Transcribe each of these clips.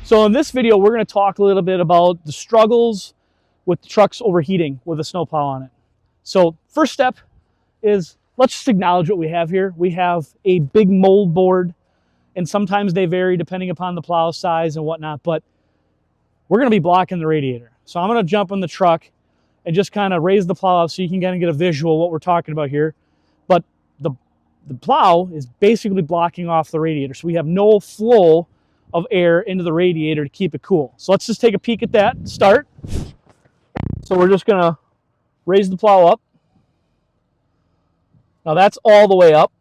So in this video, we're going to talk a little bit about the struggles with trucks overheating with a snowplow on it. So first step is let's just acknowledge what we have here. We have a big mold board, and sometimes they vary depending upon the plow size and whatnot, but we're going to be blocking the radiator. So I'm going to jump in the truck and just kind of raise the plow up so you can kind of get a visual of what we're talking about here. But the plow is basically blocking off the radiator, so we have no flow of air into the radiator to keep it cool. So let's just take a peek at that start. So we're just going to raise the plow up. Now that's all the way up.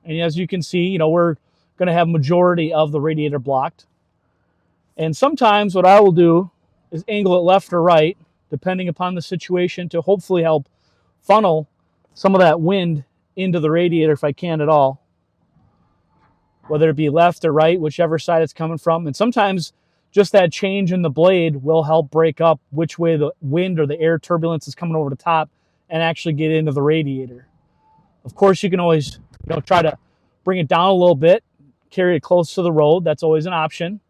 And as you can see, we're going to have majority of the radiator blocked. And sometimes what I will do is angle it left or right, depending upon the situation, to hopefully help funnel some of that wind into the radiator if I can at all. Whether it be left or right, whichever side it's coming from. And sometimes just that change in the blade will help break up which way the wind or the air turbulence is coming over the top and actually get into the radiator. Of course, you can always try to bring it down a little bit, carry it close to the road. That's always an option.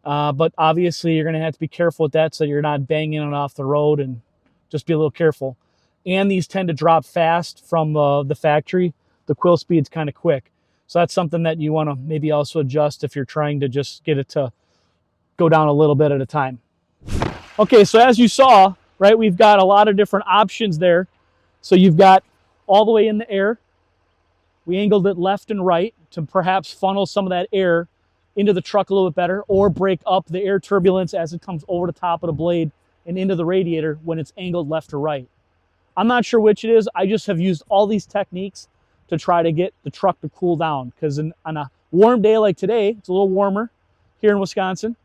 But obviously, you're going to have to be careful with that so you're not banging it off the road, and just be a little careful. And these tend to drop fast from the factory. The quill speed's kind of quick. So that's something that you want to maybe also adjust if you're trying to just get it to go down a little bit at a time. Okay, so as you saw, right, we've got a lot of different options there. So you've got all the way in the air. We angled it left and right to perhaps funnel some of that air into the truck a little bit better, or break up the air turbulence as it comes over the top of the blade and into the radiator when it's angled left or right. I'm not sure which it is. I just have used all these techniques to try to get the truck to cool down, because on a warm day like today, it's a little warmer here in Wisconsin,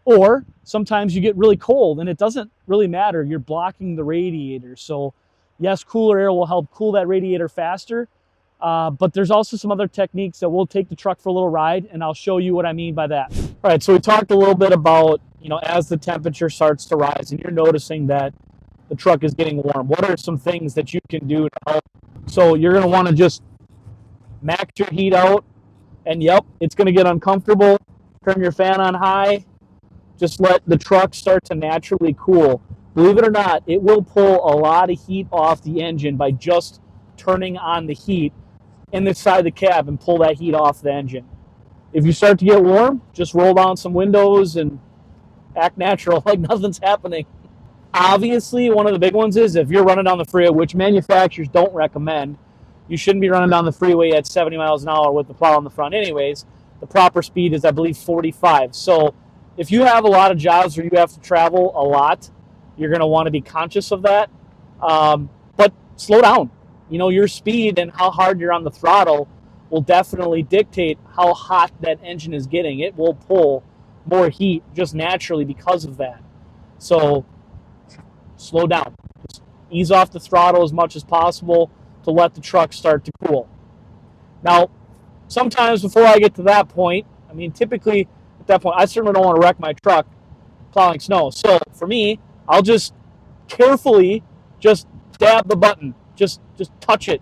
or sometimes you get really cold and it doesn't really matter. You're blocking the radiator. So yes, cooler air will help cool that radiator faster, but there's also some other techniques that will take the truck for a little ride, and I'll show you what I mean by that. All right, so we talked a little bit about, as the temperature starts to rise and you're noticing that the truck is getting warm, what are some things that you can do to help? So you're going to want to just max your heat out, and yep, it's going to get uncomfortable. Turn your fan on high. Just let the truck start to naturally cool. Believe it or not, it will pull a lot of heat off the engine by just turning on the heat in the side of the cab and pull that heat off the engine. If you start to get warm, just roll down some windows and act natural, like nothing's happening. Obviously, one of the big ones is if you're running down the freeway, which manufacturers don't recommend. You shouldn't be running down the freeway at 70 miles an hour with the plow on the front anyways. The proper speed is, I believe, 45. So if you have a lot of jobs where you have to travel a lot, you're going to want to be conscious of that. But slow down. Your speed and how hard you're on the throttle will definitely dictate how hot that engine is getting. It will pull more heat just naturally because of that. So slow down. Just ease off the throttle as much as possible to let the truck start to cool. Now, sometimes before I get to that point, typically at that point, I certainly don't want to wreck my truck plowing snow. So for me, I'll just carefully just dab the button, just touch it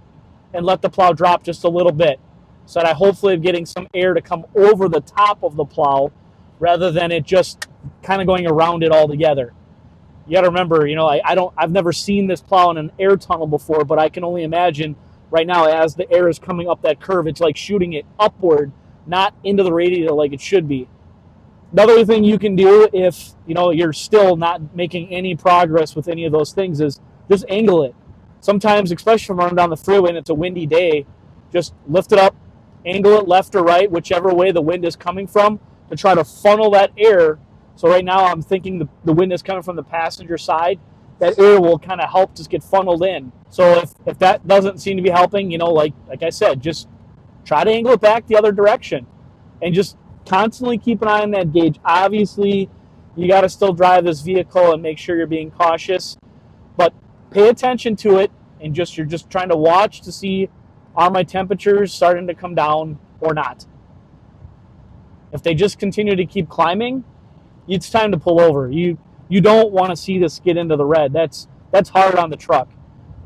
and let the plow drop just a little bit, so that I hopefully am getting some air to come over the top of the plow rather than it just kind of going around it altogether. You got to remember, I've never seen this plow in an air tunnel before, but I can only imagine right now as the air is coming up that curve, it's like shooting it upward, not into the radiator like it should be. Another thing you can do if, you're still not making any progress with any of those things is just angle it. Sometimes, especially from running down the freeway and it's a windy day, just lift it up, angle it left or right, whichever way the wind is coming from, to try to funnel that air. So right now I'm thinking the wind is coming from the passenger side. That air will kind of help just get funneled in. So if that doesn't seem to be helping, like I said, just try to angle it back the other direction. And just constantly keep an eye on that gauge. Obviously, you got to still drive this vehicle and make sure you're being cautious. But pay attention to it, and you're just trying to watch to see, are my temperatures starting to come down or not? If they just continue to keep climbing, it's time to pull over. You don't want to see this get into the red. That's hard on the truck.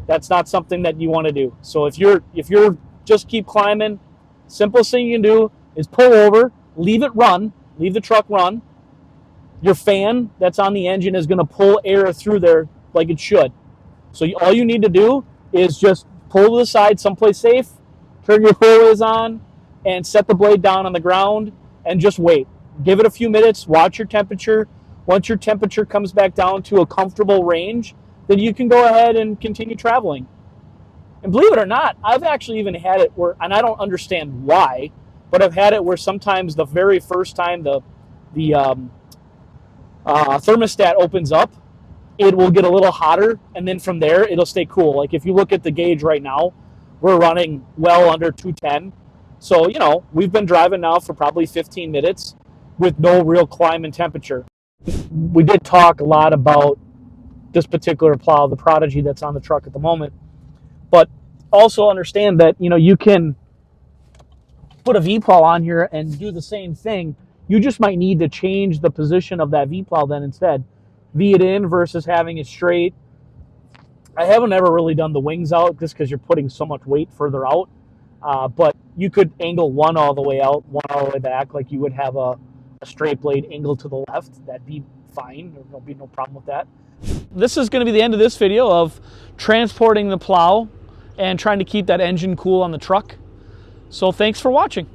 That's not something that you want to do. So if you're just keep climbing, simplest thing you can do is pull over, leave it run, leave the truck run, your fan that's on the engine is going to pull air through there like it should. So all you need to do is just pull to the side someplace safe, turn your four-ways on, and set the blade down on the ground and just wait. Give it a few minutes, watch your temperature. Once your temperature comes back down to a comfortable range, then you can go ahead and continue traveling. And believe it or not, I've actually even had it where, and I don't understand why, but I've had it where sometimes the very first time the thermostat opens up, it will get a little hotter, and then from there, it'll stay cool. Like if you look at the gauge right now, we're running well under 210. So, you know, we've been driving now for probably 15 minutes with no real climb in temperature. We did talk a lot about this particular plow, the Prodigy that's on the truck at the moment, but also understand that, you know, you can put a V-plow on here and do the same thing. You just might need to change the position of that V-plow then instead. V it in versus having it straight. I haven't ever really done the wings out just because you're putting so much weight further out. But you could angle one all the way out, one all the way back, like you would have a straight blade angle to the left. That'd be fine. There'll be no problem with that. This is going to be the end of this video of transporting the plow and trying to keep that engine cool on the truck. So thanks for watching.